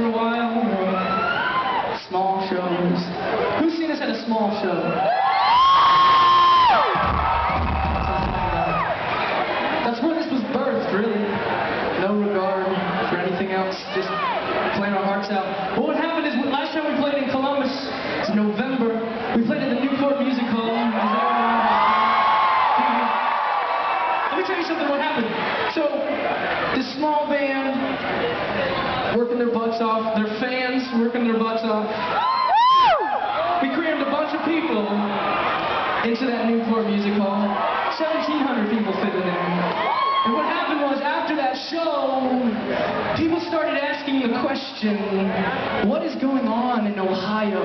for a while. Small shows. Who's seen us at a small show? That's where this was birthed, really. No regard for anything else, just playing our hearts out. But what happened is, last time we played in Columbus, it's November, we played at the Newport Music Hall. Let me tell you something what happened. So, this small band, working their butts off, their fans working their butts off. We crammed a bunch of people into that Newport Music Hall. 1,700 people fit in there. And what happened was, after that show, people started asking the question, what is going on in Ohio?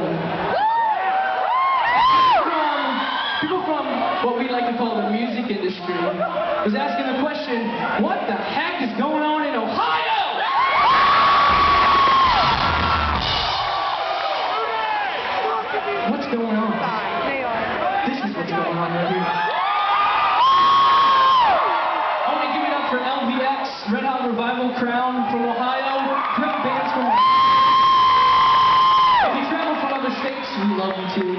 People from what we like to call the music industry was asking the question, what the heck is going on in Ohio? What's going on? This is what's going on right here. I want to give it up for LVX, Red Hot Revival, Crown from Ohio. Great bands from If you travel from other states, we love you too.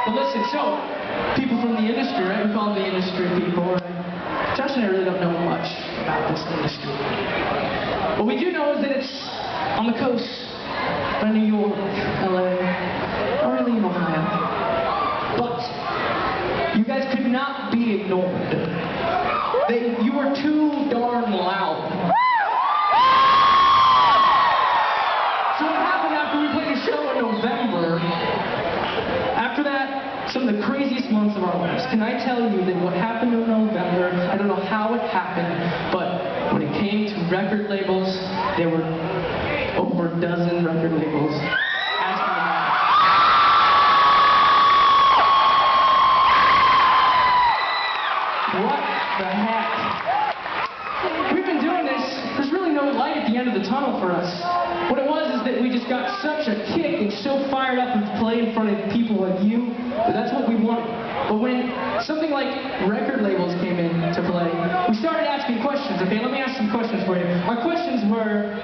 But listen, so, people from the industry, right? We call them the industry people, right? Josh and I really don't know much about this industry. What we do know is that it's on the coast by New York, LA, not really in Ohio. But you guys could not be ignored. You were too darn loud. So what happened after we played a show in November? After that, some of the craziest months of our lives. Can I tell you that what happened in November, I don't know how it happened, but when it came to record labels, there were over a dozen record labels asking about it. What the heck? We've been doing this, there's really no light at the end of the tunnel for us. What it was is that we just got such a kick and so fired up to play in front of people like you, that that's what we wanted. But when something like record labels came in to play, we started asking questions. Okay, let me ask some questions for you. Our questions were,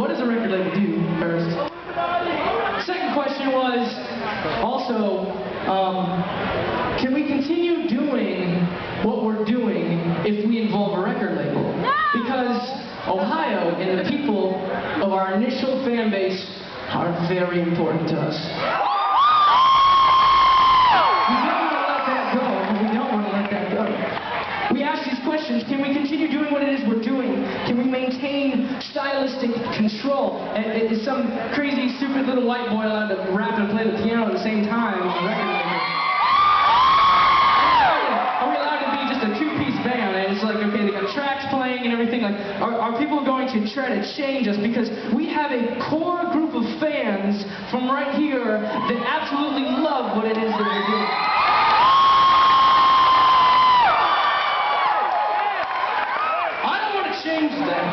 what does a record label do first? Second question was, also, can we continue doing what we're doing if we involve a record label? Because Ohio and the people of our initial fan base are very important to us. We don't want to let that go. We don't want to let that go. We ask these questions, can we continue doing what it is we're doing? Can we maintain stylistic control? And is some crazy, stupid little white boy allowed to rap and play the piano at the same time on the record label? Are we allowed to be just a two-piece band? And it's like, okay, they got tracks playing and everything. Like, are people going to try to change us? Because we have a core group of fans from right here that absolutely love what it is that we're doing. I don't want to change that.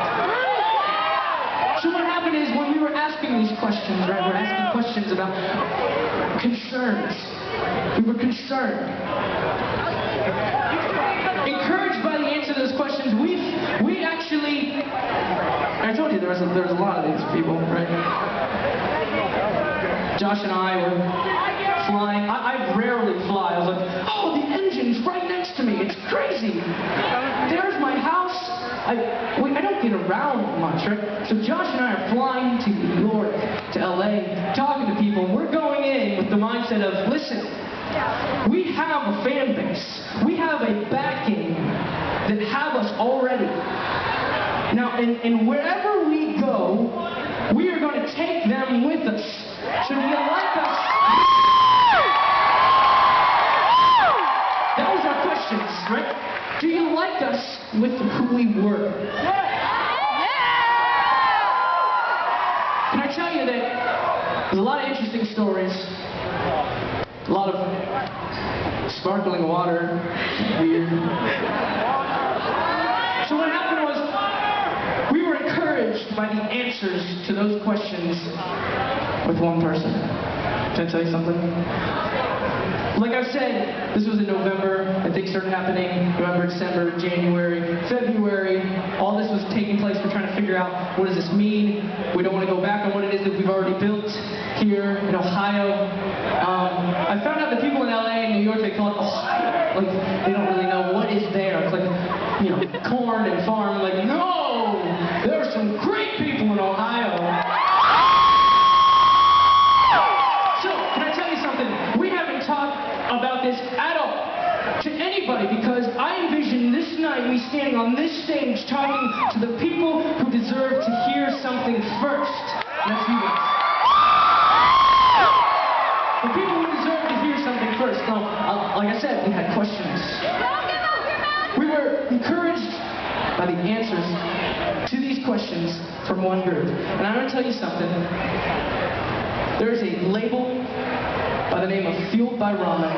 So what happened is, when we were asking these questions, right, we're asking questions about concerns. We were concerned. Encouraged by the answer to those questions, we actually, I told you there was a lot of these people, right? Josh and I were flying. I rarely fly. I was like, oh, the engine's right next to me. It's crazy. There's my house. I don't get around much, right? So Josh and I are flying to New York, to LA, talking to people. We're going in with the mindset of, listen, we have a fan base. We have a backing that have us already. Now, and wherever we go, we are going to take them with us. So do you like us? That was our questions, right? Do you like us with who we were? Can I tell you that there's a lot of interesting stories. A lot of sparkling water, weird. So what happened was, we were encouraged by the answers to those questions with one person. Can I tell you something? Like I said, this was in November, and things started happening November, December, January, February. All this was taking place. We're trying to figure out, what does this mean? We don't want to go back on what it is that we've already built here in Ohio. I found out that people in LA and New York, they call it Ohio. Like, they don't really know what is there. It's like, you know, corn and farm. Like, no! There are some great people in Ohio. So, can I tell you something? We haven't talked about this at all to anybody, because I envision this night me standing on this stage talking to the people who deserve to hear something first. And that's you guys. The people who deserve to hear something first. Now, like I said, we had questions. We were encouraged by the answers to these questions from one group. And I'm going to tell you something. There is a label by the name of Fueled by Ramen.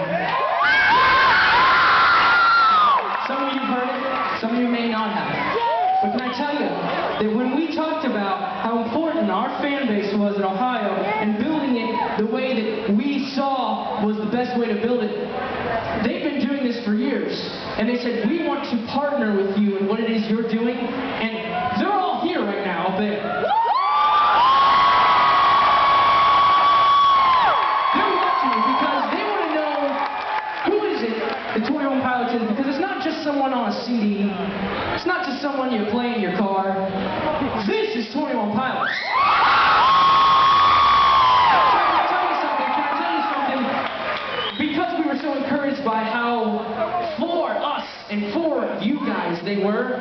Some of you have heard it, some of you may not have. But can I tell you that when we talked about how important our fan base was in Ohio and building it the way that we saw was the best way to build it, they've been doing this for years. And they said, we want to partner with you in what it is you're doing. And they're all here right now up there. They're watching you because they want to know, who is it that 21 Pilots is? Because it's not just someone on a CD. It's not just someone you play in your car. This is 21 Pilots. Can I tell you something? Because we were so encouraged by how for us and for you guys they were,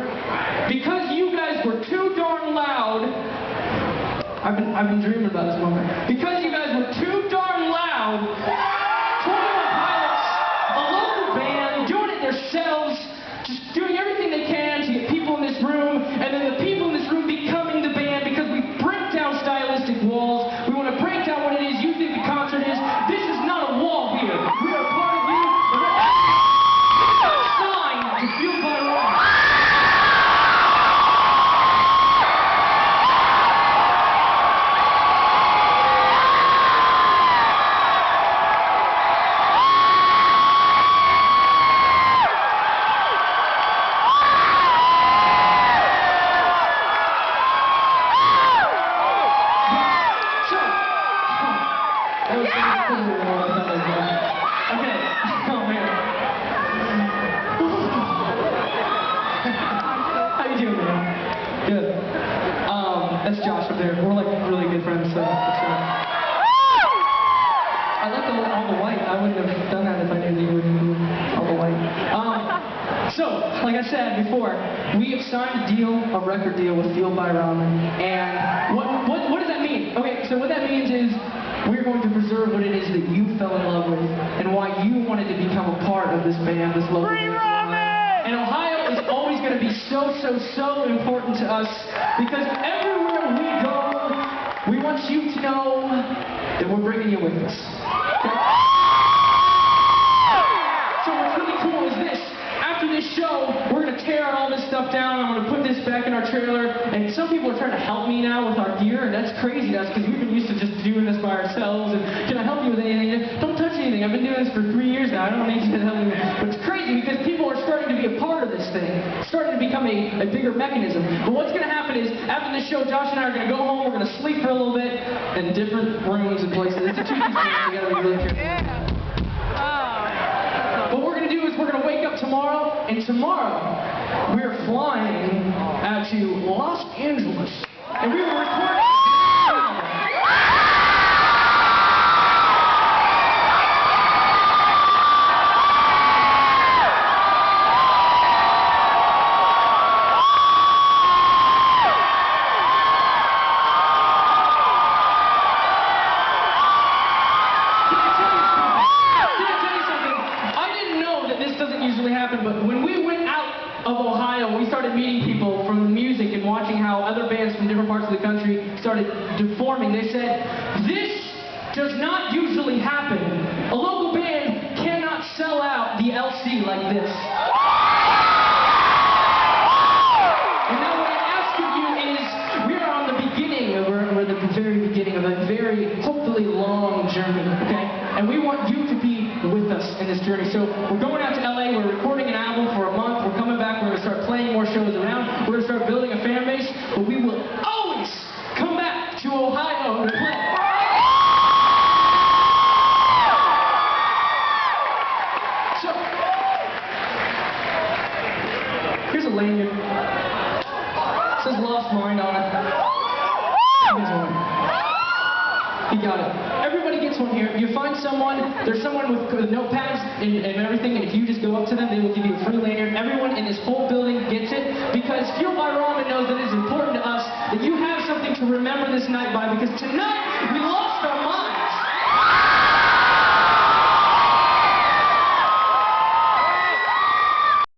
because you guys were too darn loud. I've been dreaming about this moment. Because you guys were too darn loud, 21 Pilots, a local band, doing it themselves, just doing everything they can to get people in this room, and then the people in this room becoming the band, because we break down stylistic walls. We want to break down what it is you think the concert is. This is not a wall here. We are part of you. Signed to Fueled by Ramen. That's Josh up there. We're like really good friends, so I like all the white. I wouldn't have done that if I knew that you wouldn't do all the white. So, like I said before, we have signed a record deal with Fueled by Ramen. And what does that mean? Okay, so what that means is we're going to preserve what it is that you fell in love with and why you wanted to become a part of this band, this local band. And Ohio is always going to be so important to us, because everywhere we go, we want you to know that we're bringing you with us. Okay? So what's really cool is this. After this show, we're going to tear all this stuff down. I'm going to put this back in our trailer. And some people are trying to help me now with our gear, and that's crazy to us because we've been used to just doing this by ourselves. And can I help you with anything? Don't touch anything. I've been doing this for 3 years now. I don't need you to help me. But it's crazy because people are starting to be a part of this thing. It's starting to become a bigger mechanism. But what's going to happen is, after this show, Josh and I are going to go home. We're going to sleep for a little bit in different rooms and places. It's a two-piece band. You got to be really careful. What we're going to do is we're going to wake up tomorrow, and tomorrow we're flying out to Los Angeles, and we will record. But when we went out of Ohio, we started meeting people from the music and watching how other bands from different parts of the country started forming. They said, this does not usually happen. A local band cannot sell out the LC like this. And now what I ask of you is, we are on the beginning, we're the very beginning of a very, hopefully long journey, okay? And we want you to be with us. us in this journey. So we're going out to LA, we're recording an album for a month, we're coming back, we're going to start playing more shows around, we're going to start building a fan base, but we will always come back to Ohio to play. So, here's a lanyard. It says Lost Mind on it. He got it. Everybody gets one here. If you find someone, there's someone with notepads and everything, and if you just go up to them, they will give you a free lanyard. Everyone in this whole building gets it, because Fueled by Ramen knows that it is important to us that you have something to remember this night by, because tonight we lost